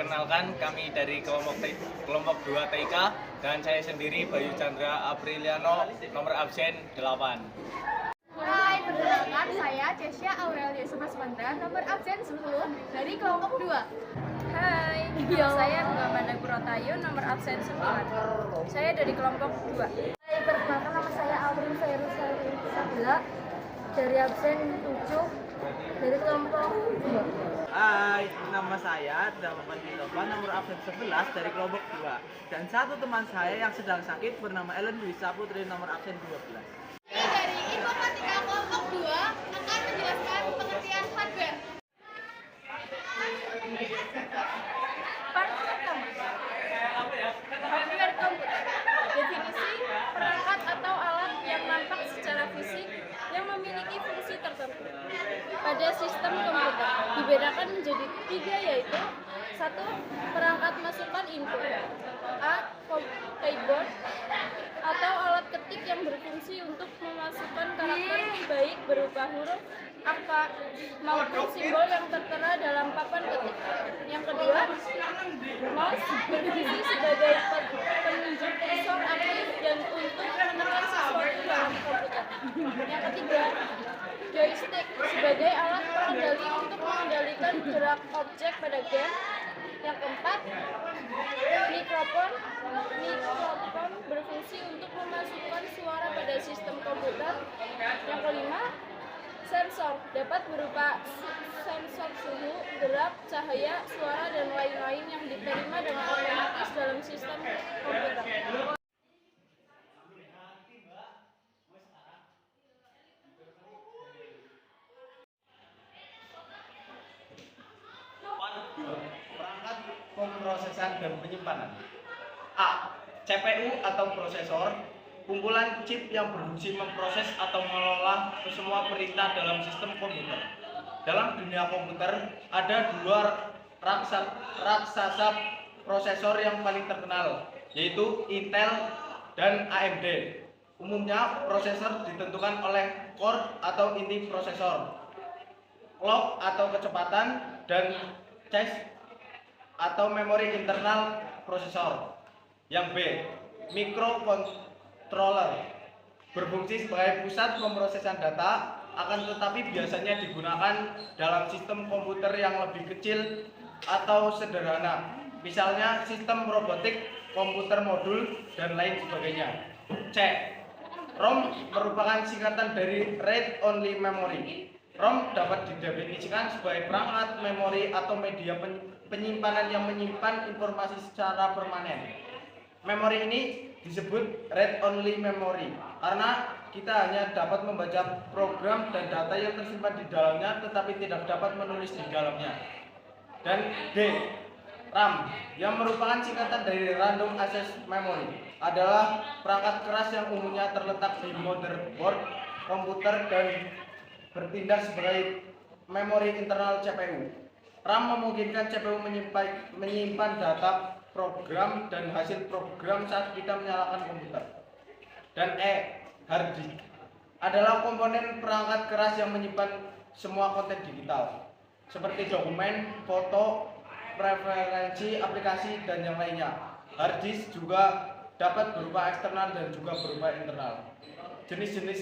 Perkenalkan, kami dari kelompok 2 TIK dan saya sendiri Bayu Chandra Apriliano, nomor absen 8. Hai, perkenalkan saya Cesya Aurelia Sumasmandra, nomor absen 10 dari kelompok 2. Hai, saya Muhammad Purotayu, nomor absen 9. Saya dari kelompok 2. Hai, perkenalkan nama saya Aurin Fairuz Sabila dari absen 7 dari kelompok 2. Hai, nama saya Damapan Titopan, nomor absen 11 dari kelompok 2. Dan satu teman saya yang sedang sakit bernama Ellen Wisa Putri, nomor absen 12. Dari informatika kelompok 2 akan menjelaskan pengertian hardware. Part pertama, hardware komputer. Definisi perangkat atau alat yang nampak secara fisik yang memiliki fungsi tertentu. Pada sistem komputer dibedakan menjadi 3, yaitu 1. Perangkat masukan input A. Keyboard atau alat ketik yang berfungsi untuk memasukkan karakter baik berupa huruf, angka, maupun simbol yang tertera dalam papan ketik. Yang kedua, mouse berfungsi sebagai penunjuk kursor aktif dan untuk menekan sesuatu dalam komputer. Yang ketiga, joystick sebagai alat pengendali untuk mengendalikan gerak objek pada game. Yang keempat, mikrofon berfungsi untuk memasukkan suara pada sistem komputer. Yang kelima, sensor dapat berupa sensor suhu, gerak, cahaya, suara, dan lain-lain yang diterima dengan otomatis dalam sistem komputer. Perangkat pemrosesan dan penyimpanan. A. CPU atau prosesor, kumpulan chip yang berfungsi memproses atau mengelola semua perintah dalam sistem komputer. Dalam dunia komputer ada 2 raksasa prosesor yang paling terkenal, yaitu Intel dan AMD. Umumnya prosesor ditentukan oleh core atau inti prosesor, clock atau kecepatan, dan cache atau memori internal prosesor. Yang B, microcontroller, berfungsi sebagai pusat pemrosesan data, akan tetapi biasanya digunakan dalam sistem komputer yang lebih kecil atau sederhana, misalnya sistem robotik, komputer modul, dan lain sebagainya. C, ROM merupakan singkatan dari Read Only Memory. ROM dapat didefinisikan sebagai perangkat memori atau media penyimpanan yang menyimpan informasi secara permanen. Memori ini disebut read only memory karena kita hanya dapat membaca program dan data yang tersimpan di dalamnya, tetapi tidak dapat menulis di dalamnya. Dan D, RAM, yang merupakan singkatan dari Random Access Memory, adalah perangkat keras yang umumnya terletak di motherboard komputer dan bertindak sebagai memori internal CPU. RAM memungkinkan CPU menyimpan data program dan hasil program saat kita menyalakan komputer. Dan E, hard disk, adalah komponen perangkat keras yang menyimpan semua konten digital seperti dokumen, foto, preferensi aplikasi, dan yang lainnya. Hard disk juga dapat berupa eksternal dan juga berupa internal. Jenis-jenis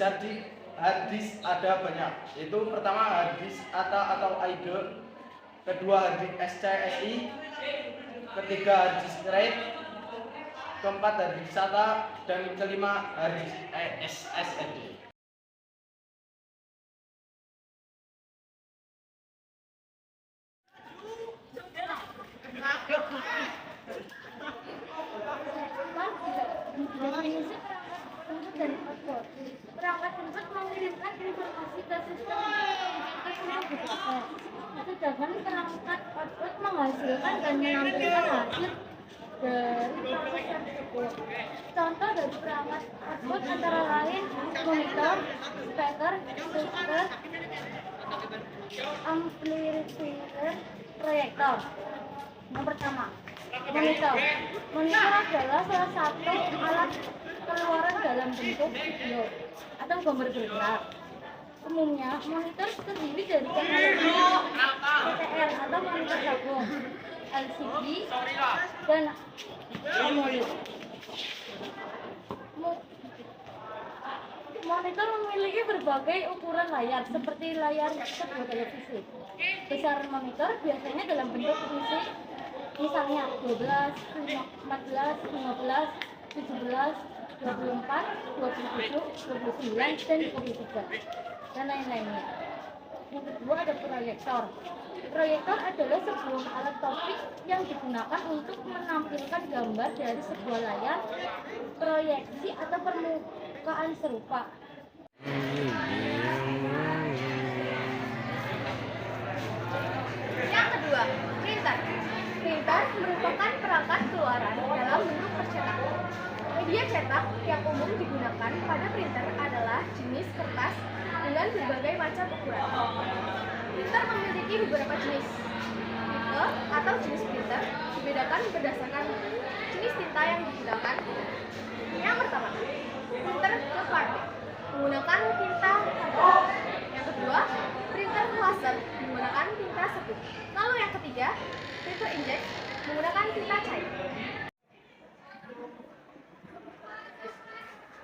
hard disk ada banyak, yaitu pertama hard disk SATA atau AIDE, kedua hard disk SCSI, ketiga hard disk RAID, keempat hard disk SATA, dan kelima hard disk SSD. Definisi perangkat input dan output. Perangkat input mengirimkan informasi ke sistem komputer, sedangkan perangkat output menghasilkan dan menampilkan hasil dari proses tersebut. Contoh dari perangkat output antara lain monitor, speaker, filter, amplifier, proyektor. Yang pertama, monitor. Monitor adalah salah satu alat keluaran dalam bentuk video atau gambar bergerak. Umumnya, monitor terdiri dari teknologi TTL atau monitor gabung, LCD, dan AMOLED. Monitor memiliki berbagai ukuran layar seperti layar sebuah televisi. Besaran monitor biasanya dalam bentuk fungsi, misalnya 12, 14, 15, 17, 24, 27, 29, dan 23, dan lain-lainnya. Yang kedua ada proyektor. Proyektor adalah sebuah alat optik yang digunakan untuk menampilkan gambar dari sebuah layar proyeksi atau permukaan serupa. Yang kedua, printer. Printer merupakan perangkat keluaran dalam bentuk percetakan. Media cetak yang umum digunakan pada printer adalah jenis kertas dengan berbagai macam ukuran. Printer memiliki beberapa jenis. Tipe atau jenis printer dibedakan berdasarkan jenis tinta yang digunakan. Yang pertama, printer Leopard menggunakan tinta karbon. Yang kedua, printer laser menggunakan tinta serbuk. Lalu yang ketiga, printer inkjet menggunakan tinta cair.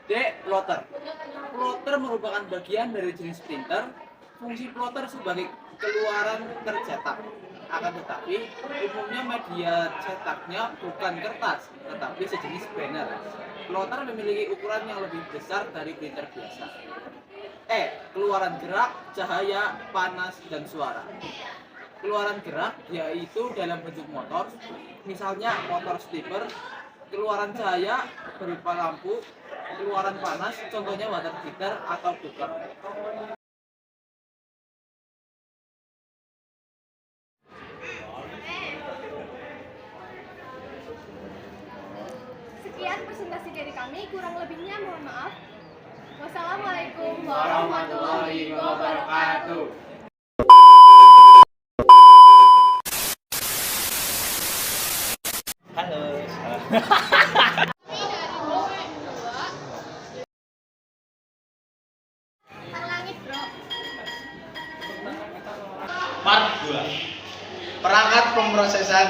D. Plotter. Plotter merupakan bagian dari jenis printer. Fungsi plotter sebagai keluaran tercetak. Akan tetapi, umumnya media cetaknya bukan kertas, tetapi sejenis banner. Plotter memiliki ukuran yang lebih besar dari printer biasa. E. Keluaran gerak, cahaya, panas, dan suara. Keluaran gerak yaitu dalam bentuk motor, misalnya motor stepper. Keluaran cahaya berupa lampu. Keluaran panas, contohnya water heater atau cooker. Sekian presentasi dari kami, kurang lebihnya mohon maaf. Wassalamualaikum warahmatullahi wabarakatuh. Halo. Langit bro. Part 2. Perangkat pemrosesan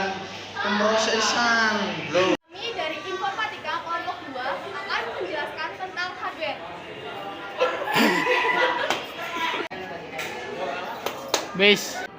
bro. Kami dari Informatika kelompok 2 akan menjelaskan tentang hardware. Base.